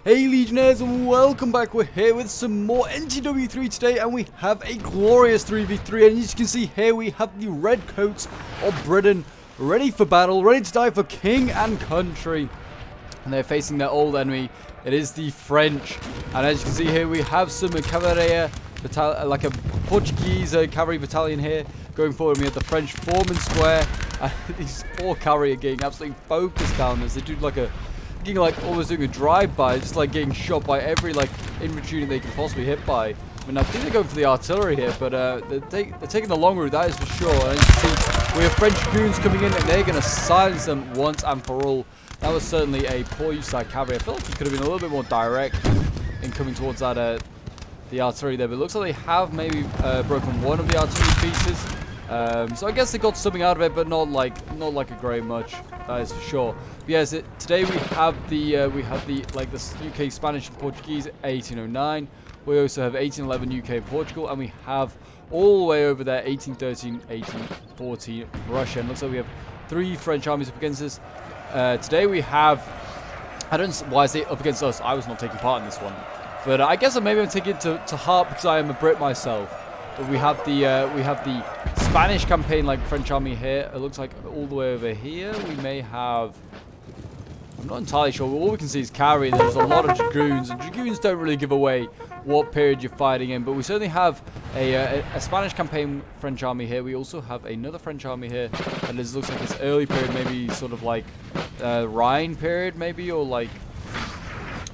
Hey Legionnaires, and welcome back. We're here with some more NTW3 today, and we have a glorious 3v3. And as you can see here, we have the red coats of Britain ready for battle, ready to die for king and country. And they're facing their old enemy. It is the French. And as you can see here, we have some Cavalry, like a Portuguese cavalry battalion here going forward. We have the French foreman square. And these poor cavalry are getting absolutely focused down as they do almost doing a drive-by, just like getting shot by every infantry they can possibly hit by. I mean, I think they're going for the artillery here, but they're taking the long route, that is for sure. And as you can see, we have French goons coming in, and they're going to silence them once and for all. That was certainly a poor use of that cavalry. I feel like he could have been a little bit more direct in coming towards that the artillery there, but it looks like they have maybe broken one of the artillery pieces. So I guess they got something out of it, but not like a great much. That is for sure. But yes, today we have the this UK, Spanish, and Portuguese 1809. We also have 1811 UK and Portugal, and we have all the way over there 1813, 1814 Russia. And looks like we have 3 French armies up against us. Today we have. I don't know why I say up against us. I was not taking part in this one, but I guess maybe I'm taking it to heart because I am a Brit myself. But we have the Spanish campaign, like French army here. It looks like all the way over here we may have. I'm not entirely sure. All we can see is cavalry. There's a lot of dragoons, and dragoons don't really give away what period you're fighting in. But we certainly have a Spanish campaign French army here. We also have another French army here, and this looks like it's early period, maybe sort of like Rhine period, maybe, or like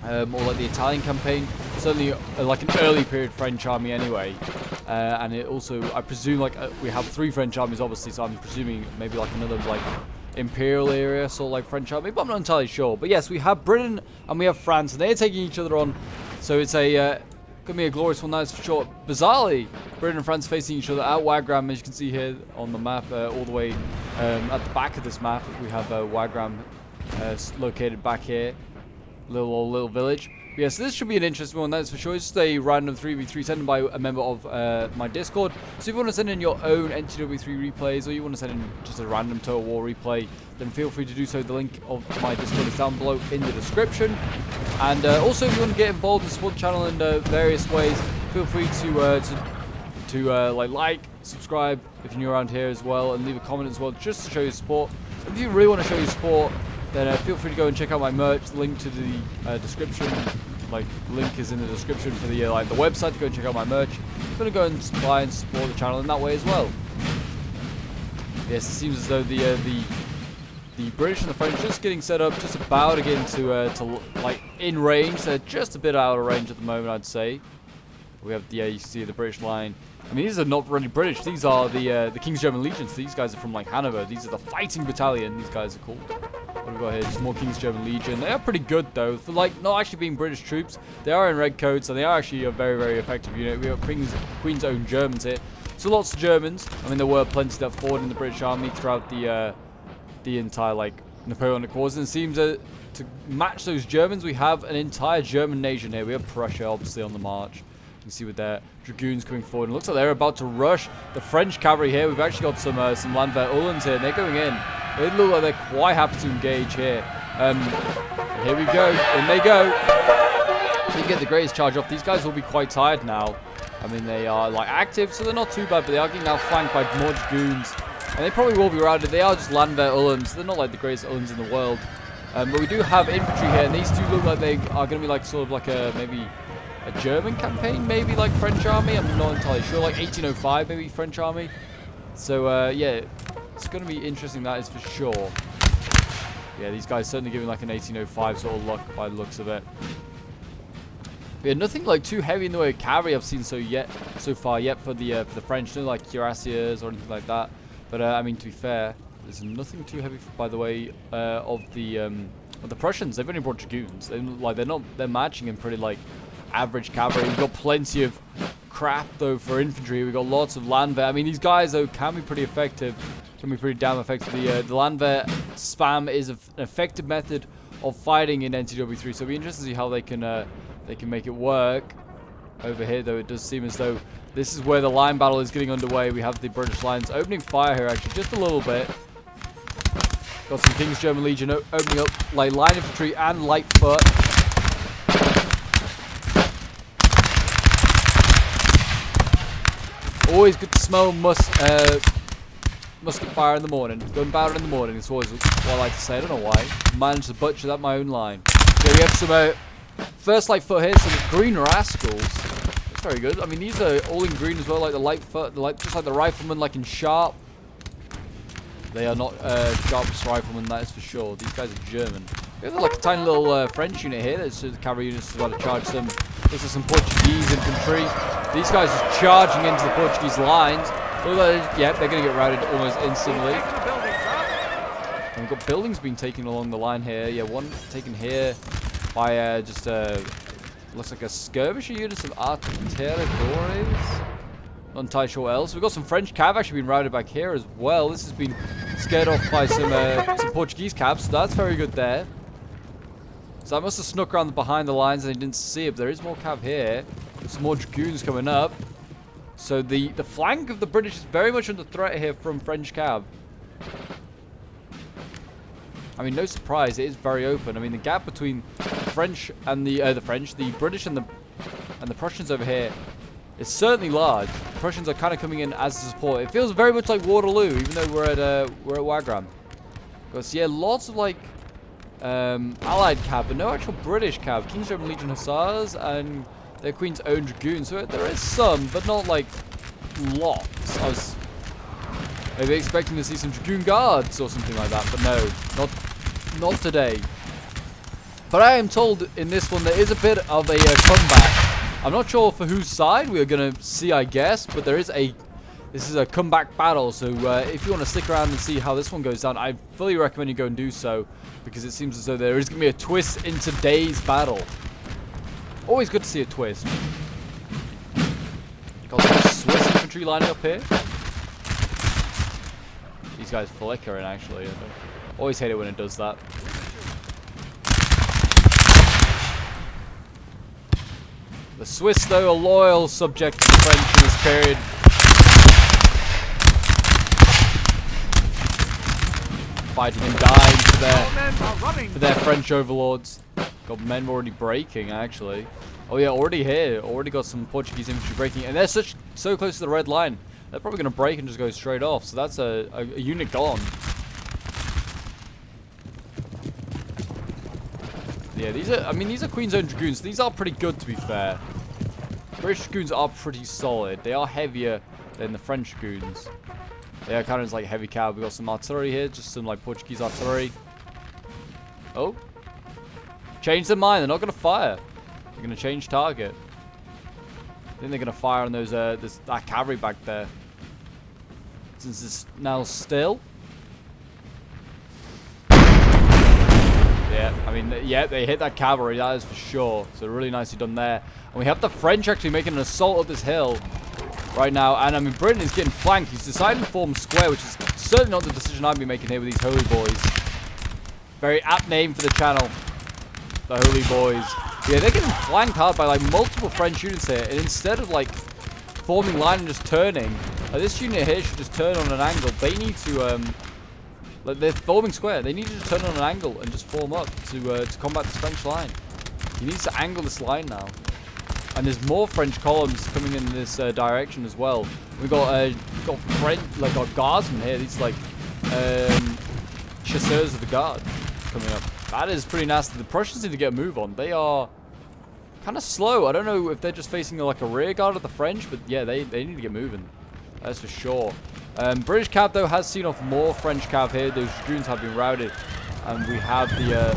the Italian campaign. Certainly like an early period French army anyway. And it also, I presume, we have 3 French armies, obviously, so I'm presuming maybe another Imperial area, sort of like French army, but I'm not entirely sure. But yes, we have Britain and we have France, and they're taking each other on. So it's gonna be a glorious one, that's for sure. Bizarrely, Britain and France facing each other at Wagram, as you can see here on the map, all the way at the back of this map. We have Wagram located back here, little village. Yes, this should be an interesting one, that's for sure. It's just a random 3v3 sent by a member of my Discord. So if you want to send in your own NTW3 replays, or you want to send in just a random Total War replay, then feel free to do so. The link of my Discord is down below in the description. And also, if you want to get involved and support the channel in various ways, feel free to like, subscribe if you're new around here as well, and leave a comment as well, just to show your support. If you really want to show your support, then feel free to go and check out my merch. The link to the description, link is in the description for the website to go and check out my merch. I'm gonna go and buy and support the channel in that way as well. Yes, it seems as though the British and the French just getting set up, just about to get into in range. They're just a bit out of range at the moment, I'd say. We have you see the British line. I mean, these are not really British. These are the King's German Legions. These guys are from Hanover. These are the fighting battalion. These guys are called. What have we got here? Just more King's German Legion. They are pretty good though. For not actually being British troops, they are in red coats, and they are actually a very, very effective unit. We have Queen's own Germans here. So lots of Germans. I mean, there were plenty that fought in the British army throughout the entire Napoleonic Wars. And it seems to match those Germans, we have an entire German nation here. We have Prussia obviously on the march. You can see with their dragoons coming forward. It looks like they're about to rush the French cavalry here. We've actually got some Landwehr Uhlans here, and they're going in. They look like they're quite happy to engage here. Here we go. In they go. They get the greatest charge off. These guys will be quite tired now. I mean, they are active, so they're not too bad, but they are getting now flanked by more dragoons. And they probably will be routed. They are just Landwehr Uhlans. They're not the greatest Uhlans in the world. But we do have infantry here, and these two look like they are going to be maybe a German campaign, maybe French army. I'm not entirely sure. 1805, maybe French army. So yeah, it's going to be interesting. That is for sure. Yeah, these guys certainly giving an 1805 sort of look by the looks of it. Yeah, nothing too heavy in the way of cavalry I've seen so far for the French. No cuirassiers or anything like that. But I mean, to be fair, there's nothing too heavy by the way of the Prussians. They've only brought dragoons. They're marching in pretty average cavalry. We've got plenty of crap though for infantry. We've got lots of Landwehr. I mean, these guys though can be pretty effective. Can be pretty damn effective. The Landwehr spam is an effective method of fighting in NTW3. So it'll be interesting to see how they can make it work. Over here though, it does seem as though this is where the line battle is getting underway. We have the British lines opening fire here actually just a little bit. Got some King's German Legion opening up line infantry and light foot. Always good to smell musket fire in the morning. Gunpowder in the morning. It's always what I like to say. I don't know why. Managed to butcher that my own line. So we have some first light foot here. Some green rascals. That's very good. I mean, these are all in green as well, like the light foot, just like the riflemen, like in Sharp. They are not Sharp's riflemen, that is for sure. These guys are German. We have like a tiny little French unit here. That's the cavalry units about to charge some. This is some Portuguese infantry. These guys are charging into the Portuguese lines. Yeah, they're going to get routed almost instantly. And we've got buildings being taken along the line here. Yeah, one taken here by just looks like a skirmisher unit of artilleries. Not entirely sure what else. We've got some French cav actually being routed back here as well. This has been scared off by some Portuguese cabs, so that's very good there. So I must have snuck around behind the lines and I didn't see it, but there is more cav here. Some more dragoons coming up. So the flank of the British is very much under threat here from French cav. I mean, no surprise, it is very open. I mean, the gap between the French and the British and the Prussians over here is certainly large. The Prussians are kind of coming in as a support. It feels very much like Waterloo, even though we're at Wagram. Because yeah, lots of like Allied cav, but no actual British cav. King's German Legion Hussars and their Queen's Own Dragoons. So there is some, but not like lots. I was maybe expecting to see some Dragoon Guards or something like that, but no, not today. But I am told in this one there is a bit of a comeback. I'm not sure for whose side we are going to see, I guess, but this is a comeback battle. So if you want to stick around and see how this one goes down, I fully recommend you go and do so, because it seems as though there is going to be a twist in today's battle. Always good to see a twist. Got some Swiss infantry lining up here. These guys flickering, actually. Always hate it when it does that. The Swiss, though, are loyal subject to the French in this period. Fighting and dying for their French overlords. Got men already breaking, actually. Oh yeah, already here. Already got some Portuguese infantry breaking, and they're so close to the red line. They're probably going to break and just go straight off. So that's a unit gone. Yeah, these are Queen's Own Dragoons. These are pretty good, to be fair. British Dragoons are pretty solid. They are heavier than the French Dragoons. They are kind of like heavy cav. We got some artillery here, just some like Portuguese artillery. Oh, change their mind. They're not going to fire. They're going to change target. I think they're going to fire on those that cavalry back there. Since it's now still. Yeah, I mean, yeah, they hit that cavalry, that is for sure. So really nicely done there. And we have the French actually making an assault up this hill right now. And I mean, Britain is getting flanked. He's decided to form square, which is certainly not the decision I'd be making here with these Holy Boys. Very apt name for the channel. The Holy Boys. Yeah, they're getting flanked hard by like multiple French units here. And instead of like forming line and just turning, this unit here should just turn on an angle. They need to like they're forming square. They need to just turn on an angle and just form up to combat this French line. He needs to angle this line now. And there's more French columns coming in this direction as well. We've got French, like our guardsmen here. These like chasseurs of the guard coming up. That is pretty nasty. The Prussians need to get a move on. They are kind of slow. I don't know if they're just facing like a rear guard of the French, but yeah, they need to get moving. That's for sure. British cav though has seen off more French cav here. Those dragoons have been routed, and we have the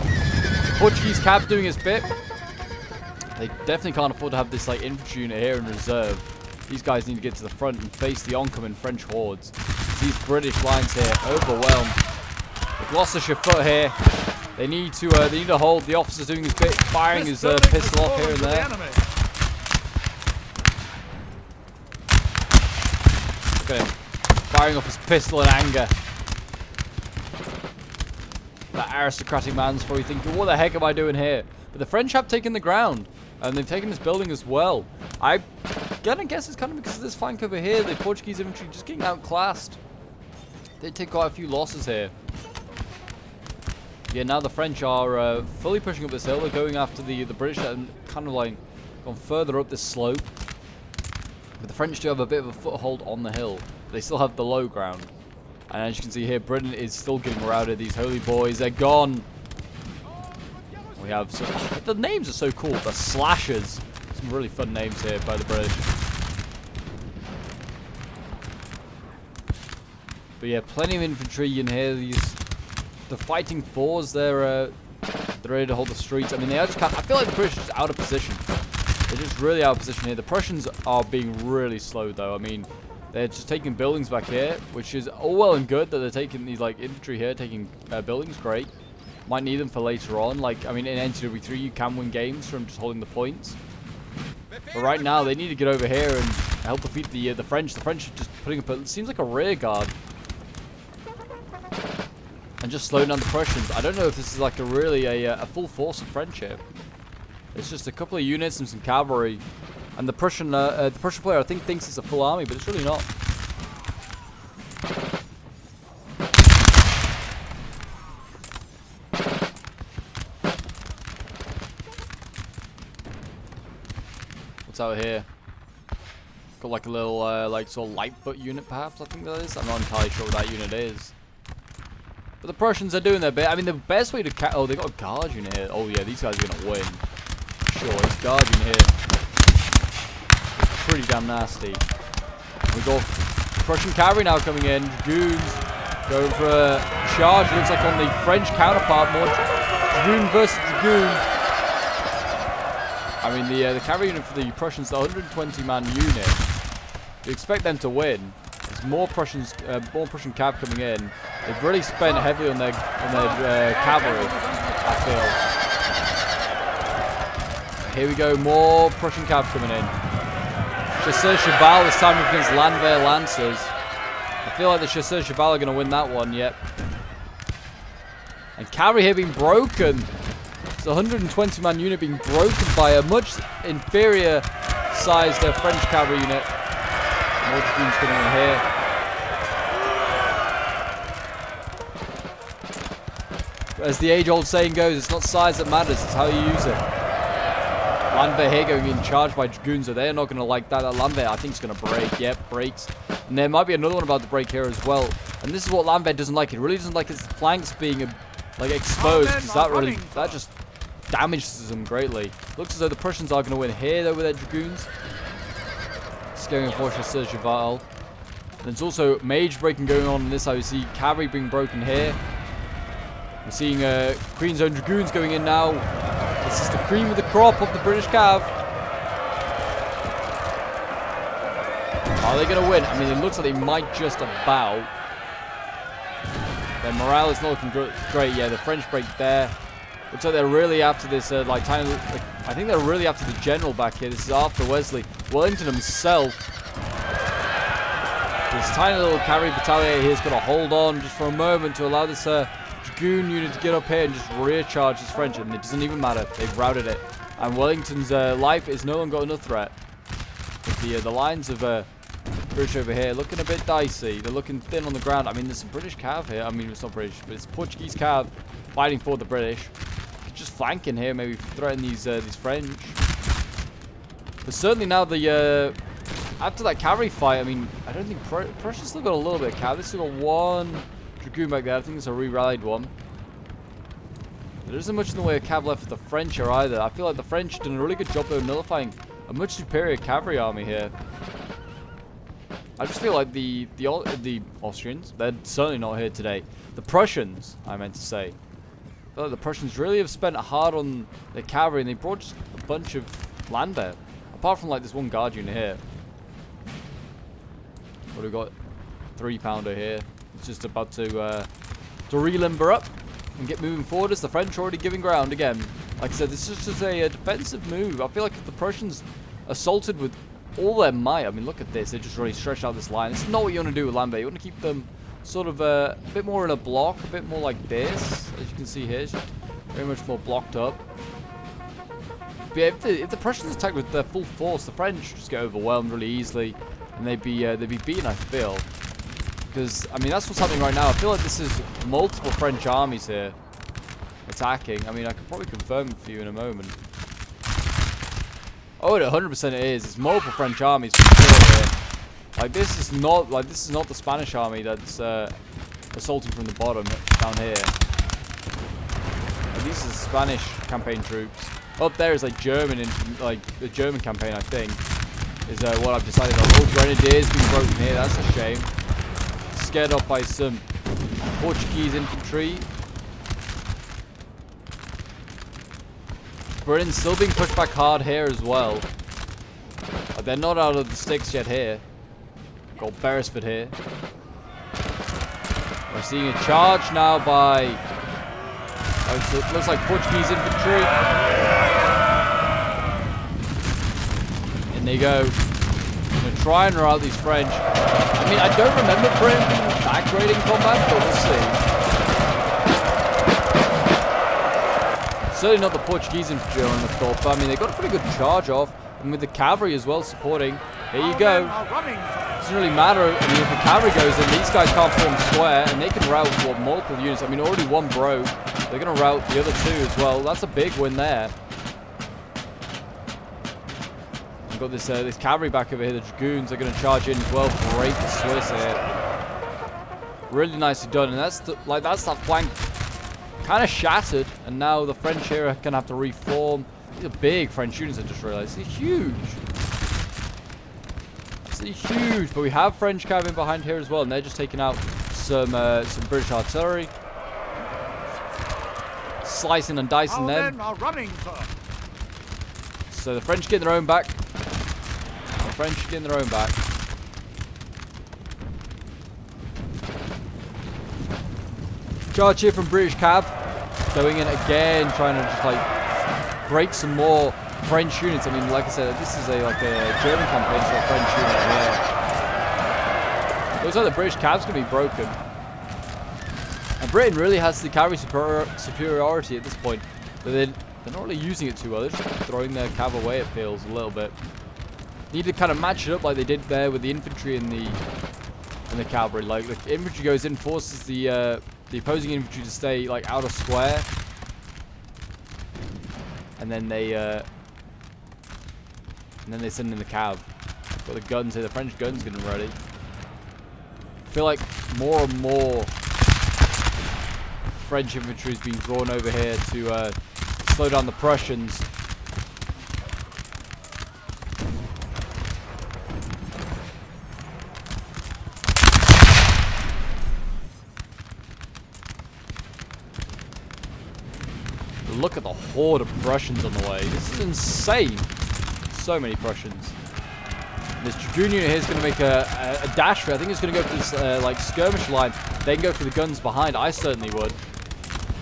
Portuguese cav doing his bit. They definitely can't afford to have this like infantry unit here in reserve. These guys need to get to the front and face the oncoming French hordes. These British lines here overwhelmed. The Gloucestershire foot here. They need to hold. The officer's doing his bit, firing his pistol off here and there. Look at him. Firing off his pistol in anger. That aristocratic man's probably thinking, what the heck am I doing here? But the French have taken the ground. And they've taken this building as well. I'm gonna guess it's kind of because of this flank over here. The Portuguese infantry just getting outclassed. They take quite a few losses here. Yeah, now the French are fully pushing up this hill. They're going after the British and kind of like gone further up this slope. But the French do have a bit of a foothold on the hill. But they still have the low ground. And as you can see here, Britain is still getting routed. These holy boys, they're gone. We have some... the names are so cool. The Slashers. Some really fun names here by the British. But yeah, plenty of infantry in here. The fighting fours, they're ready to hold the streets. I mean, they just can't... I feel like the British are just out of position. They're just really out of position here. The Prussians are being really slow, though. I mean, they're just taking buildings back here, which is all well and good that they're taking these, like, infantry here, taking buildings. Great. Might need them for later on. Like, I mean, in NTW3, you can win games from just holding the points. But right now, they need to get over here and help defeat the French. The French are just putting up, it seems like a rear guard. And just slowing down the Prussians. I don't know if this is like a full force of French here. It's just a couple of units and some cavalry. And the Prussian player, I think, thinks it's a full army, but it's really not. What's out here? Got like a little, like sort of light foot unit, perhaps. I think that is. I'm not entirely sure what that unit is. But the Prussians are doing their bit. I mean, the best way to oh, they got a guard unit here. Oh yeah, these guys are gonna win. Sure, this guard unit here is pretty damn nasty. We got Prussian cavalry now coming in. Dragoons going for a charge. Looks like on the French counterpart, more Dragoon versus Dragoon. I mean, the cavalry unit for the Prussians, the 120-man unit. You expect them to win. There's more Prussian cav coming in. They've really spent heavily on their cavalry, I feel. Here we go, more Prussian cav coming in. Chasseurs Cheval this time against Landwehr Lancers. I feel like the Chasseurs Cheval are going to win that one, yep. And cavalry here being broken. It's a 120-man unit being broken by a much inferior sized French cavalry unit. More dragoons coming in here. As the age-old saying goes, it's not size that matters, it's how you use it. Landwehr here going in charge by dragoons, so they're not going to like that. That Landwehr, I think, is going to break. Yep, breaks. And there might be another one about to break here as well. And this is what Landwehr doesn't like. It really doesn't like its flanks being like exposed, because that just damages them greatly. Looks as though the Prussians are going to win here, though, with their dragoons. Going for Chasseurs Cheval. There's also mage breaking going on in this side. We see cavalry being broken here. We're seeing Queen's Own Dragoons going in now. This is the cream of the crop of the British cav. Are they going to win? I mean, it looks like they might just about. Their morale is not looking great. Yeah, the French break there. Looks like they're really after this, like, tiny... Like, I think they're really after the general back here. This is after Wesley. Wellington himself. This tiny little cavalry battalion here is going to hold on just for a moment to allow this dragoon unit to get up here and just rear charge this French. And it doesn't even matter. They've routed it. And Wellington's life is no longer under threat. But the lines of British over here looking a bit dicey. They're looking thin on the ground. I mean, there's some British cav here. I mean, it's not British, but it's Portuguese cav fighting for the British. Just flanking here, maybe threaten these French. But certainly now after that cavalry fight, I mean, I don't think Prussia's still got a little bit of cav. They've still got one dragoon back there. I think it's a re-rallied one. There isn't much in the way of cav left for the French here either. I feel like the French did a really good job of nullifying a much superior cavalry army here. I just feel like the Austrians, they're certainly not here today. The Prussians, I meant to say. I feel like the Prussians really have spent hard on their cavalry, and they brought just a bunch of Landwehr. Apart from like this one guard unit here. But we've got 3-pounder here. It's just about to re-limber up and get moving forward as the French are already giving ground again. Like I said, this is just a defensive move. I feel like if the Prussians assaulted with all their might, I mean, look at this. They just really stretched out this line. This is not what you want to do with Landwehr. You want to keep them sort of a bit more in a block, a bit more like this, as you can see here. It's just very much more blocked up. But yeah, if the Prussians attack with their full force, the French just get overwhelmed really easily, and they'd be beaten, I feel. Because I mean, that's what's happening right now. I feel like this is multiple French armies here attacking. I mean, I could probably confirm it for you in a moment. Oh, it 100% it is. It's multiple French armies for sure here. Like this is not the Spanish army that's assaulting from the bottom down here. Like, these are Spanish campaign troops. Up there is like German like the German campaign, I think, is what I've decided on. Oh, Grenadiers being broken here. That's a shame. Scared off by some Portuguese infantry. Britain's still being pushed back hard here as well. But they're not out of the sticks yet here. Got Beresford here. We're seeing a charge now by... Oh, so it looks like Portuguese infantry. In they go. I'm going to try and rout these French. I mean, I don't remember Britain being that great in combat, but we'll see. Certainly not the Portuguese infantry on the thought, but I mean, they got a pretty good charge off. And with the cavalry as well supporting. Here you go. Doesn't really matter. I mean, if the cavalry goes in, these guys can't form square, and they can rout multiple units. I mean, already one broke. They're going to rout the other two as well. That's a big win there. We've got this cavalry back over here. The dragoons are going to charge in as well. Break the Swiss here. Really nicely done, and that's that flank kind of shattered, and now the French here are going to have to reform. These are big French units, I just realized. They're huge. Absolutely huge. But we have French cavalry behind here as well, and they're just taking out some British artillery. Slicing and dicing them. So the French getting their own back. The French getting their own back. Charge here from British Cav. Going in again, trying to just like break some more French units. I mean, like I said, this is like a German campaign, so a French unit here. Looks like the British Cav's going to be broken. And Britain really has the cavalry superiority at this point, but they're not really using it too well. They're just throwing their cav away, it feels, a little bit. Need to kind of match it up like they did there with the infantry and the cavalry. Like the infantry goes in, forces the opposing infantry to stay like out of square, and then they send in the cav. Got the guns here. The French guns getting ready. I feel like more and more French infantry is being drawn over here to slow down the Prussians. Look at the horde of Prussians on the way. This is insane. So many Prussians. This Dragoon unit here is going to make a dash for it. I think it's going to go for this like skirmish line. They can go for the guns behind. I certainly would.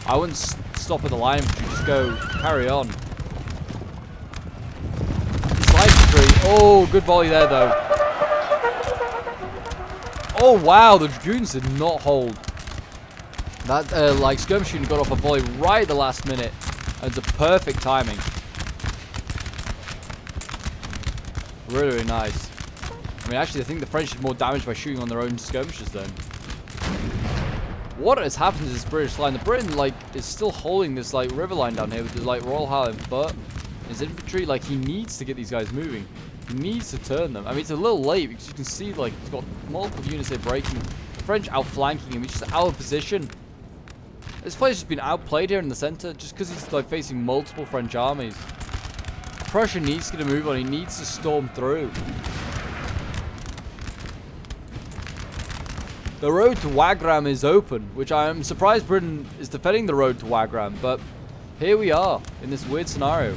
I wouldn't stop at the line infantry. Just go carry on. Light infantry. Oh, good volley there though. Oh wow, the Dragoons did not hold. That like skirmish unit got off a volley right at the last minute. And it's a perfect timing. Really, really nice. I mean, actually, I think the French did more damage by shooting on their own skirmishers then. What has happened to this British line? The Britain, like, is still holding this, like, river line down here with the, like, Royal Highland foot. His infantry, like, he needs to get these guys moving. He needs to turn them. I mean, it's a little late because you can see, like, he's got multiple units here breaking. The French outflanking him. He's just out of position. This player's just been outplayed here in the center just because he's, like, facing multiple French armies. Prussia needs to get a move on. He needs to storm through. The road to Wagram is open, which I am surprised Britain is defending the road to Wagram, but here we are in this weird scenario.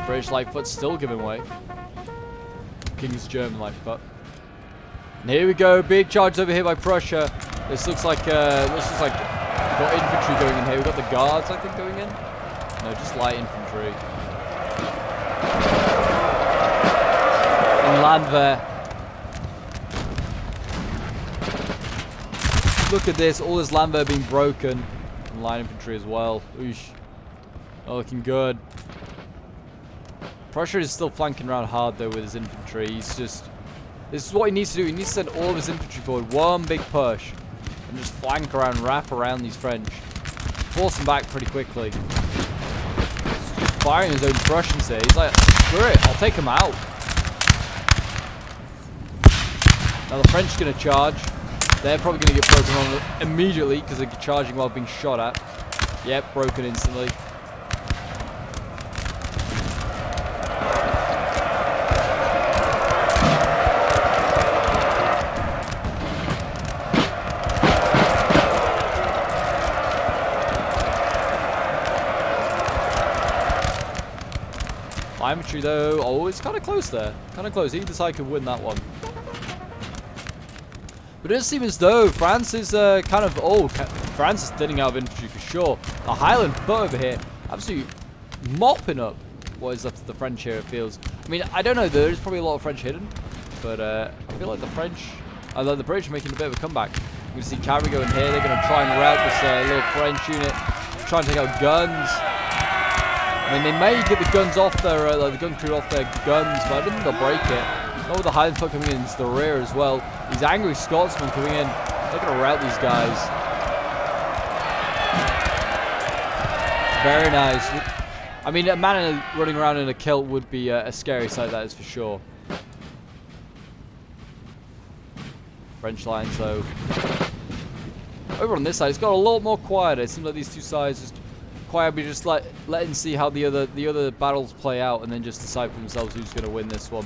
British Lightfoot's still giving way. King's German Lightfoot. And here we go, big charge over here by Prussia. This looks like we've got infantry going in here. We've got the guards, I think, going in. No, just light infantry. And Landwehr. Look at this, all this Landwehr being broken. And light infantry as well. Oosh. Not looking good. Prussia is still flanking around hard though with his infantry. He's just... This is what he needs to do. He needs to send all of his infantry forward. One big push. And just flank around, wrap around these French. force him back pretty quickly. He's just firing his own Prussians here. He's like, screw it, I'll take him out. Now the French are going to charge. They're probably going to get broken on immediately because they're charging while being shot at. Yep, broken instantly. Infantry though, oh, it's kind of close there. Kind of close. Either side could win that one. But it does seem as though France is kind of, France is thinning out of infantry for sure. The Highland foot over here, absolutely mopping up what is left of the French here, it feels. I mean, I don't know, there's probably a lot of French hidden. But I feel like the French, although the British are making a bit of a comeback. You can see Cavalry going here. They're going to try and rout this little French unit. Try and take out guns. I mean, they may get the guns off their, the gun crew off their guns, but I don't think they'll break it. Not with the Highland foot coming in into the rear as well. These angry Scotsmen coming in. They're going to rout these guys. Very nice. I mean, a man running around in a kilt would be a scary sight, that is for sure. French lines, though. Over on this side, it's got a lot more quieter. It seems like these two sides just quietly just letting see how the other battles play out, and then just decide for themselves who's going to win this one.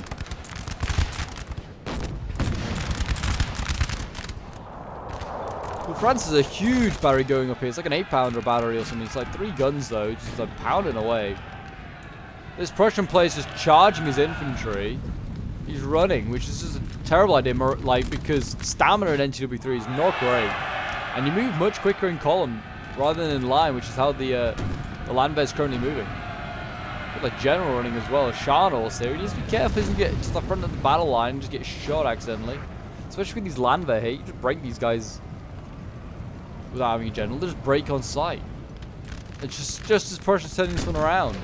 Well, France has a huge battery going up here. It's like an 8-pounder battery or something. It's like 3 guns though, just like pounding away. This Prussian player is just charging his infantry. He's running, which is just a terrible idea, because stamina in NTW3 is not great, and you move much quicker in column rather than in line, which is how the Landwehr is currently moving. Got the general running as well, Charles here. He needs to be careful, he doesn't get to the front of the battle line and just get shot accidentally. Especially with these Landwehr here, you just break these guys without having a general. They just break on sight. It's just as Prussians turning this one around.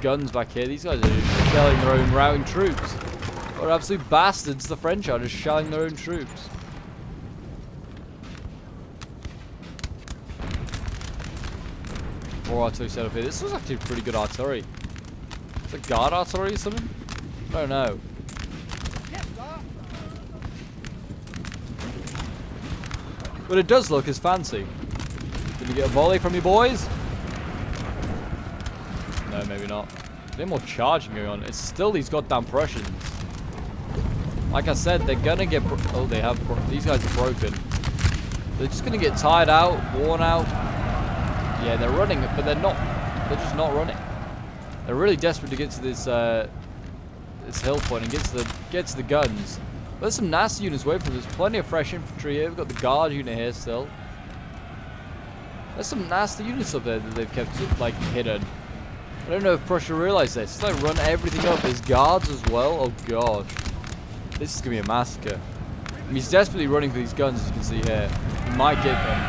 Guns back here. These guys are just shelling their own routing troops. What absolute bastards the French are, just shelling their own troops. More artillery set up here. This was actually pretty good artillery. Is it guard artillery or something? I don't know. But it does look as fancy. Did we get a volley from you boys? No, maybe not. A bit more charging going on. It's still these goddamn Prussians. Like I said, they're gonna get. Oh, they have. These guys are broken. They're just gonna get tired out, worn out. Yeah, they're running, but they're not. They're just not running. They're really desperate to get to this this hill point and get to the guns. But there's some nasty units waiting for them. There's plenty of fresh infantry here. We've got the guard unit here still. There's some nasty units up there that they've kept like hidden. I don't know if Prussia realised this. It's like run everything up. There's guards as well. Oh god, this is gonna be a massacre. I mean, he's desperately running for these guns, as you can see here. He might get them.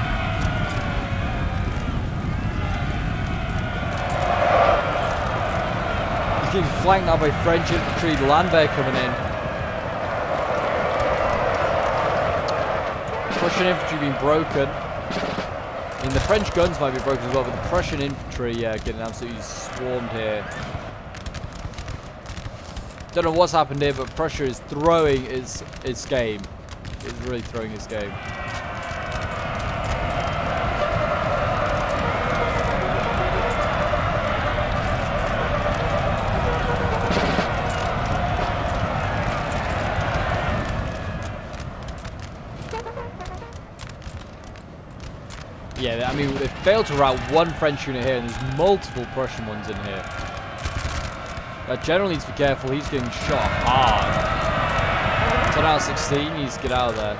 He's getting flanked now by French infantry. The Landwehr coming in. Prussian infantry being broken. I mean, the French guns might be broken as well, but the Prussian infantry, yeah, getting absolutely swarmed here. Don't know what's happened here, but Prussia is throwing its game. It's really throwing its game. Yeah, I mean, they failed to rout one French unit here, and there's multiple Prussian ones in here. That general needs to be careful, he's getting shot hard. 10 out of 16, he needs to get out of there.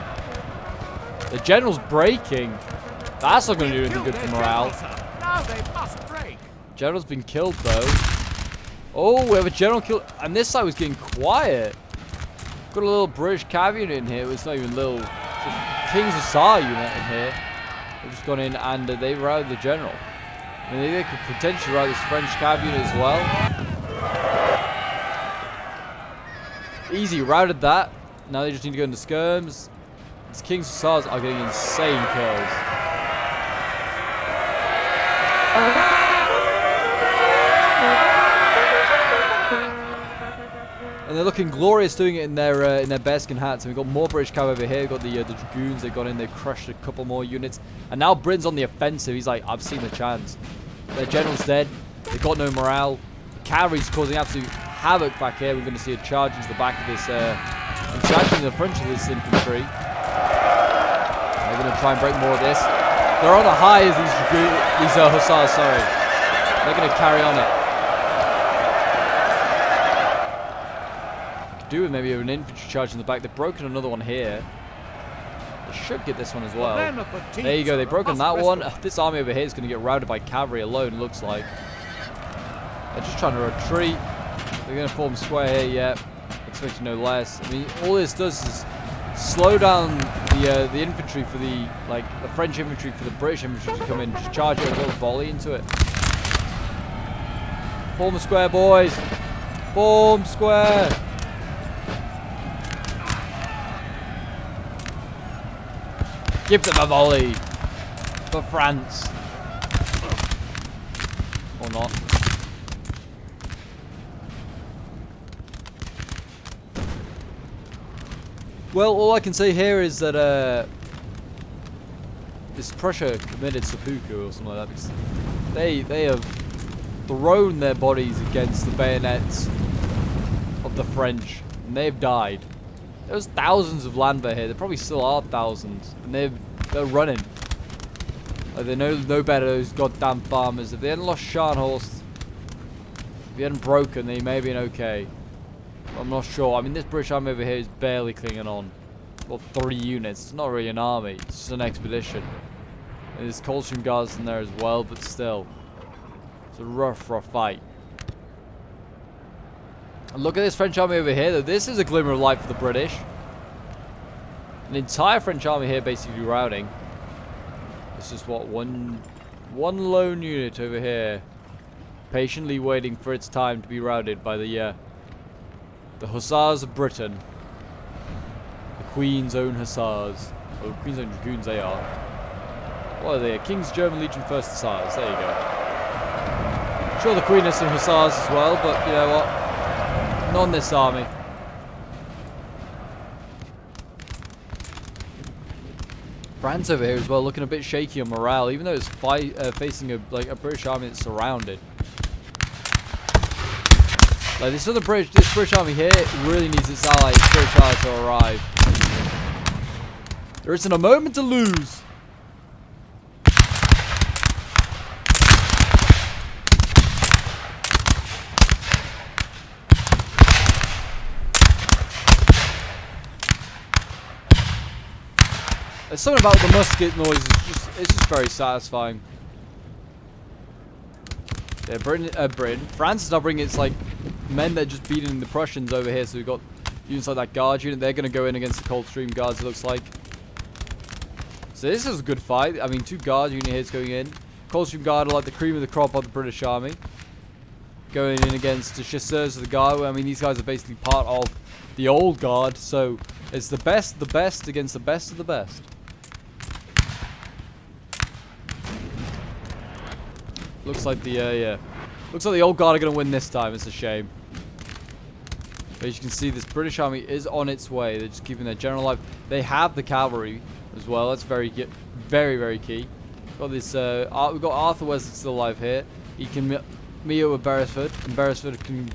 The general's breaking. That's not going to do anything good for morale. General's been killed, though. Oh, we have a general killed, and this side was getting quiet. Got a little British cav unit in here. It's not even little. It's a King's Hussar unit in here. They've just gone in and they routed the general. I mean, they could potentially rout this French cav unit as well. Easy, routed that. Now they just need to go into skirms. These King's Hussars are getting insane kills. And they're looking glorious doing it in their bearskin hats. And we've got more British cav over here. We've got the dragoons. They've gone in. They've crushed a couple more units. And now Britain's on the offensive. He's like, I've seen the chance. Their general's dead. They've got no morale. The cavalry's causing absolute havoc back here. We're going to see a charge into the back of this, and charging the front of this infantry. They're going to try and break more of this. They're on a high as these hussars, sorry. They're going to carry on it. Could do with maybe an infantry charge in the back. They've broken another one here. They should get this one as well. There you go. They've broken that one. This army over here is going to get routed by cavalry alone, looks like. They're just trying to retreat. They're going to form square here, yeah. Expecting no less. I mean, all this does is slow down the infantry for the French infantry for the British infantry to come in, just charge it a little volley into it. Form a square, boys. Form square. Give them a volley for France. Or not. Well, all I can say here is that this Prussia committed seppuku or something like that, because they have thrown their bodies against the bayonets of the French, and they've died. There was thousands of landwehr here. There probably still are thousands, and they're running. Like, they know no better, those goddamn farmers. If they hadn't lost Scharnhorst, if they hadn't broken, they may have been okay. I'm not sure. I mean, this British army over here is barely clinging on. Well, 3 units. It's not really an army. It's just an expedition. And there's Coldstream Guards in there as well, but still. It's a rough fight. And look at this French army over here, though. This is a glimmer of light for the British. An entire French army here basically routing. It's just, what, one lone unit over here. Patiently waiting for its time to be routed by the Hussars of Britain. The Queen's own Hussars. Or the Queen's own Dragoons, they are. What are they? King's German Legion 1st Hussars. There you go. I'm sure the Queen has some Hussars as well, but you know what? Not in this army. France over here as well, looking a bit shaky on morale, even though it's facing a British army that's surrounded. Like this British army here really needs its allies, British allies, to arrive. There isn't a moment to lose. There's something about the musket noise. It's just very satisfying. Yeah, France is now bringing its men that are just beating the Prussians over here. So we've got units like that guard unit. They're going to go in against the Coldstream Guards, it looks like. So this is a good fight. I mean, 2 guard units going in. Coldstream Guard are like the cream of the crop of the British army. Going in against the Chasseurs of the Guard. I mean, these guys are basically part of the old guard. So it's the best against the best of the best. Looks like the old guard are going to win this time. It's a shame. But as you can see, this British army is on its way. They're just keeping their general alive. They have the cavalry as well. That's very key. We've got this. We've got Arthur Wesley still alive here. He can meet up with Beresford, and Beresford can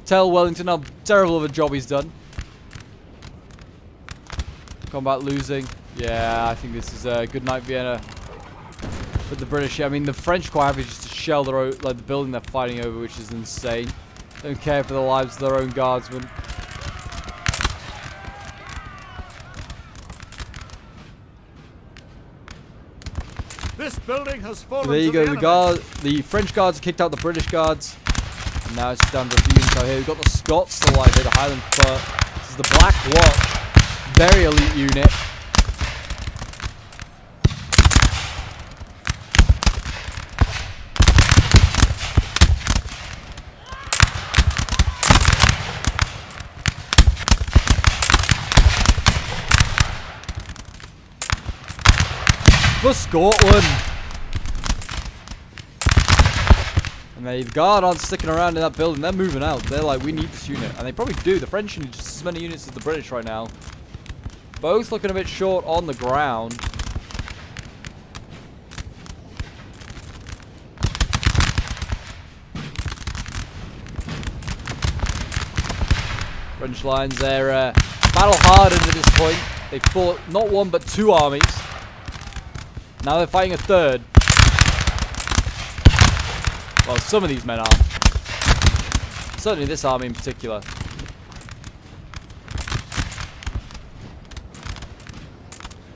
tell Wellington how terrible of a job he's done. Combat losing. Yeah, I think this is a good night, Vienna. But the British, I mean, the French quite happy just to shell their own, the building they're fighting over, which is insane. Don't care for the lives of their own guardsmen. This building has fallen. There you go. The French guards kicked out the British guards. And now it's down to a few units out here. We've got the Scots still alive here, the Highland Fur. This is the Black Watch, very elite unit. For Scotland. And And the guard aren't sticking around in that building. They're moving out. They're like, we need this unit. And they probably do. The French need just as many units as the British right now. Both looking a bit short on the ground. French lines, they're battle hardened at this point. They fought not one but two armies. Now they're fighting a third. Well, some of these men are. Certainly this army in particular.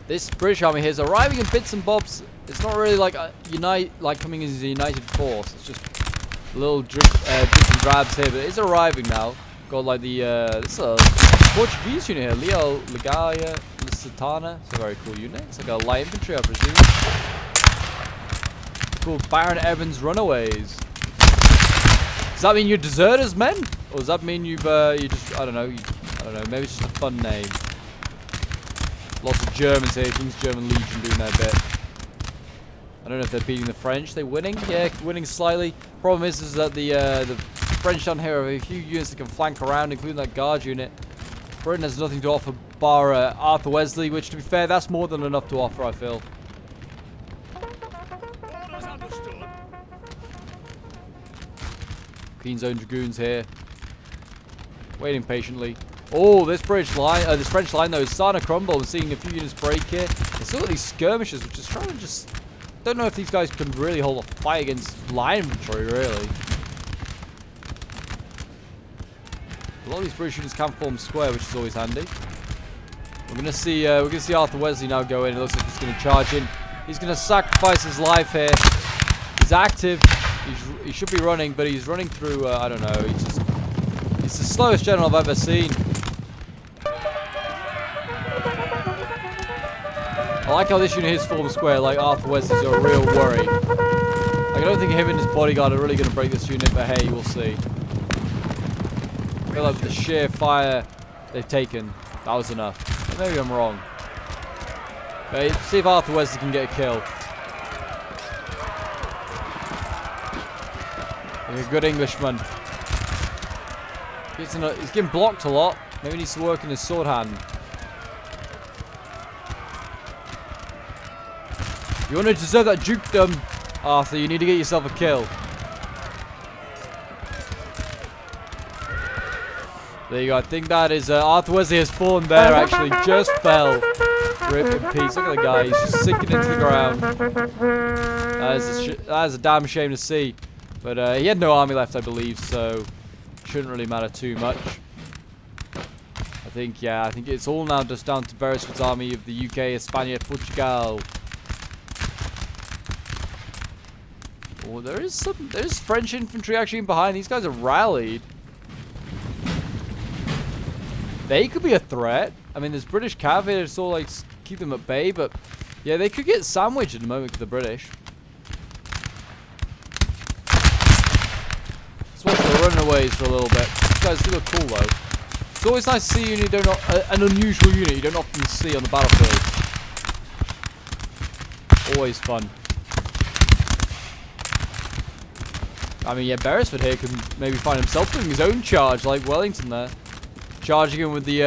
This British army here is arriving in bits and bobs. It's not really like coming as a united force. It's just little drips and drabs here, but it's arriving now. Got like the this is a Portuguese unit here, Leo Ligaia Lusitana. It's a very cool unit. It's like a light infantry, I presume. Cool Baron Evans Runaways. Does that mean you're deserters, men? Or does that mean you just I don't know, maybe it's just a fun name. Lots of Germans here, King's German Legion doing their bit. I don't know if they're beating the French. They winning? Yeah, winning slightly. Problem is that the French down here have a few units that can flank around, including that guard unit. Britain has nothing to offer bar Arthur Wesley, which, to be fair, that's more than enough to offer, I feel. Orders understood. Queen's Own Dragoons here. Waiting patiently. Oh, this French line though is starting to crumble and seeing a few units break here. There's still got these skirmishes, which is trying to just... Don't know if these guys can really hold a fight against line infantry, really. A lot of these British units can form square, which is always handy. We're gonna see Arthur Wesley now go in. It looks like he's gonna charge in. He's gonna sacrifice his life here. He's active. He should be running, but he's running through. I don't know. He's the slowest general I've ever seen. I like how this unit is formed square. Like Arthur Wesley's a real worry. Like, I don't think him and his bodyguard are really gonna break this unit, but hey, we'll see. I feel like the sheer fire they've taken, that was enough. But maybe I'm wrong. Okay, see if Arthur Wesley can get a kill. Like a good Englishman. He's getting blocked a lot. Maybe he needs to work in his sword hand. You want to deserve that dukedom, Arthur, you need to get yourself a kill. There you go. I think that is Arthur Wesley has fallen there, actually. Just fell. Rip in peace. Look at the guy. He's just sinking into the ground. That is a damn shame to see. But he had no army left, I believe, so shouldn't really matter too much. I think it's all now just down to Beresford's army of the UK, España, Portugal. Oh, there's French infantry actually in behind. These guys are rallied. They could be a threat. I mean, there's British cavalry to sort of like keep them at bay, but yeah, they could get sandwiched at the moment for the British. Let's watch the runaways for a little bit. These guys do look cool though. It's always nice to see a unit an unusual unit you don't often see on the battlefield. Always fun. I mean, yeah, Beresford here can maybe find himself doing his own charge, like Wellington there. Charging in with the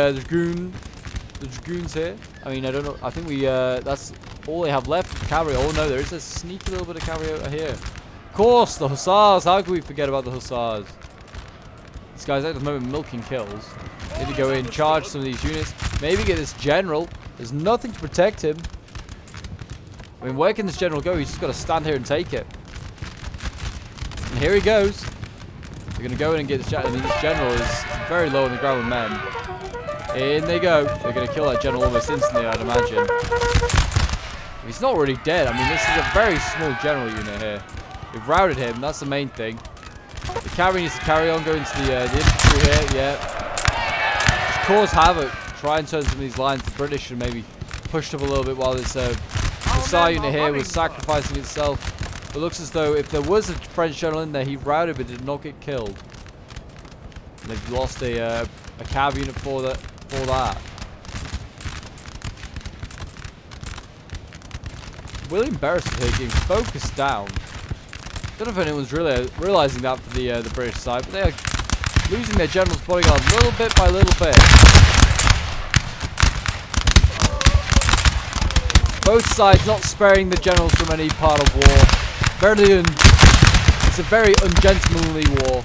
dragoons here. I mean, I don't know. I think that's all they have left. Cavalry. Oh no, there is a sneaky little bit of cavalry over here. Of course, the hussars. How could we forget about the hussars? These guys at the moment milking kills. Need to go in, charge some of these units. Maybe get this general. There's nothing to protect him. I mean, where can this general go? He's just got to stand here and take it. And here he goes. They're going to go in and get this general. I mean, this general is very low on the ground with men. In they go. They're going to kill that general almost instantly, I'd imagine. He's not really dead. I mean, this is a very small general unit here. We've routed him. That's the main thing. The cavalry needs to carry on going to the infantry here. Yeah. Just cause havoc. Try and turn some of these lines. The British should maybe push up a little bit while this Hussar unit here was sacrificing itself. It looks as though if there was a French general in there, he routed but did not get killed. And they've lost a cav unit for that. William Beresford here getting focused down. Don't know if anyone's really realizing that for the British side, but they are losing their general's bodyguard little bit by little bit. Both sides not sparing the generals from any part of war. It's a very ungentlemanly war.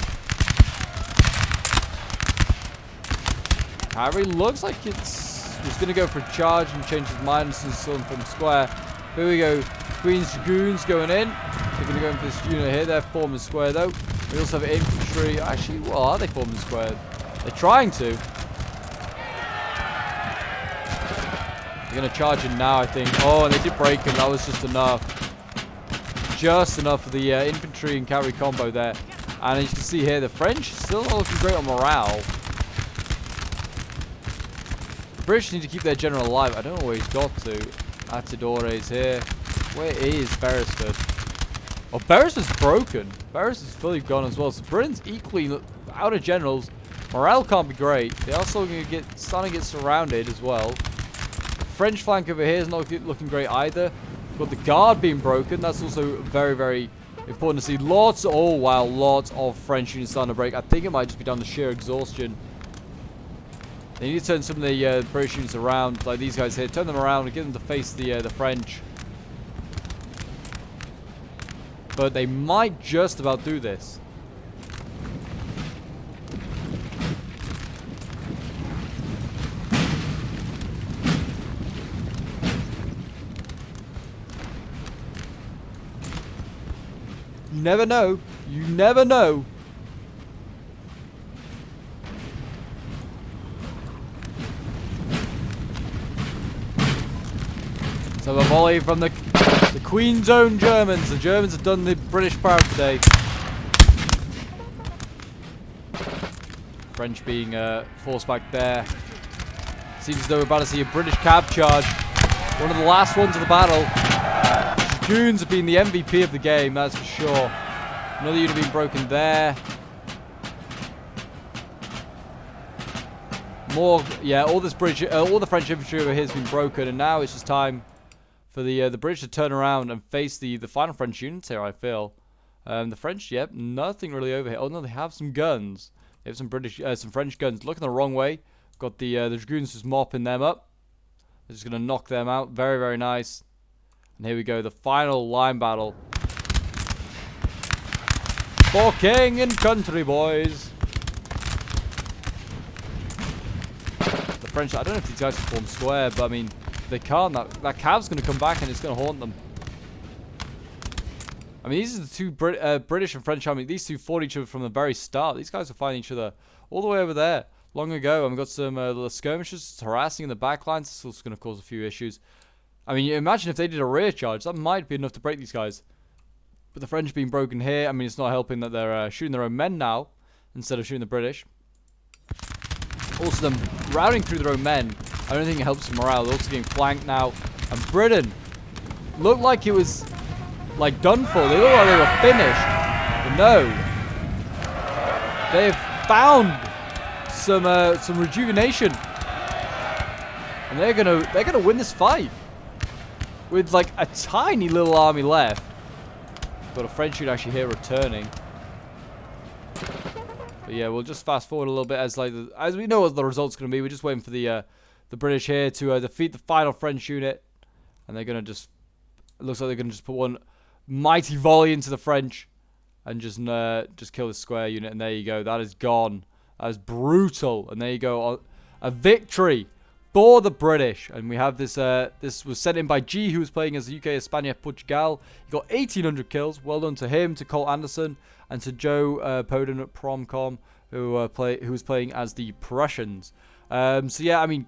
Cavalry looks like it's going to go for a charge and change his mind and son from square. Here we go. Queen's Dragoons going in. They're going to go in for this unit here. They're forming square though. We also have infantry. Actually, well, are they forming square? They're trying to. They're going to charge in now, I think. Oh, and they did break him. That was just enough. Just enough for the infantry and cavalry combo there. And as you can see here, the French still not looking great on morale. The British need to keep their general alive. I don't know where he's got to. Atidore is here. Where is Beresford? Oh, Beresford's broken. Beresford's fully gone as well. So Britain's equally out of generals. Morale can't be great. They are still going to starting to get surrounded as well. The French flank over here is not looking great either. Got the guard being broken. That's also very, very important to see. Lots of French units starting to break. I think it might just be down to sheer exhaustion. They need to turn some of the British units around, like these guys here. Turn them around and get them to face the French. But they might just about do this. You never know. You never know. So a volley from the Queen's own Germans. The Germans have done the British proud today. French being forced back there. Seems as though we're about to see a British cav charge. One of the last ones of the battle. Dragoons have been the MVP of the game, that's for sure. Another unit being broken there. More, yeah, all the French infantry over here has been broken, and now it's just time for the British to turn around and face the final French units here, I feel. The French, yep, nothing really over here. Oh no, they have some guns. They have some French guns. Looking the wrong way. Got the Dragoons just mopping them up. They're just going to knock them out. Very, very nice. And here we go, the final line battle. For king and country, boys. The French, I don't know if these guys can form square, but I mean, if they can't, that cav's going to come back and it's going to haunt them. I mean, these are the two British and French army. These two fought each other from the very start. These guys were fighting each other all the way over there long ago. And we've got some little skirmishes harassing in the back lines. This is also going to cause a few issues. I mean, you imagine if they did a rear charge. That might be enough to break these guys. But the French being broken here, I mean, it's not helping that they're shooting their own men now instead of shooting the British. Also, them routing through their own men, I don't think it helps morale. They're also getting flanked now. And Britain looked like it was, like, done for. They looked like they were finished. But no. They have found some rejuvenation. And they're gonna win this fight. With, like, a tiny little army left. Got a French unit actually here returning. But yeah, we'll just fast forward a little bit as we know what the result's going to be. We're just waiting for the British here to defeat the final French unit. And they're going to just... It looks like they're going to just put one mighty volley into the French. And just kill the square unit. And there you go. That is gone. That is brutal. And there you go. A victory for the British. And we have this, this was sent in by G, who was playing as the UK, España, Portugal. He got 1,800 kills. Well done to him, to Cole Anderson, and to Joe Poden at Promcom, who was playing as the Prussians. So yeah, I mean,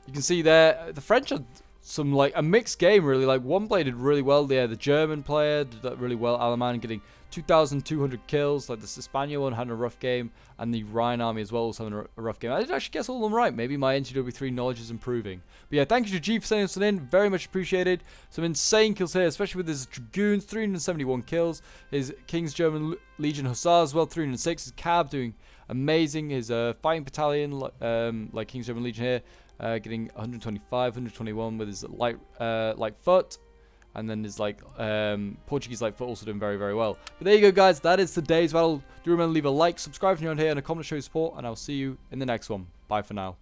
you can see there, the French are some, like, a mixed game, really. Like, one player did really well there. The German player did that really well. Aleman getting 2,200 kills. Like, the España one had a rough game. And the Rhine army as well was having a rough game. I did actually guess all of them right. Maybe my NTW3 knowledge is improving. But yeah, thank you to G for sending us in. Very much appreciated. Some insane kills here, especially with his Dragoons. 371 kills. His King's German Legion Hussars as well, 306. His Cav doing amazing. His fighting battalion, like King's German Legion here, getting 125, 121 with his light foot. And then there's like Portuguese light foot also doing very, very well. But there you go, guys. That is today's battle. Do remember to leave a like, subscribe if you're on here, and a comment to show your support. And I'll see you in the next one. Bye for now.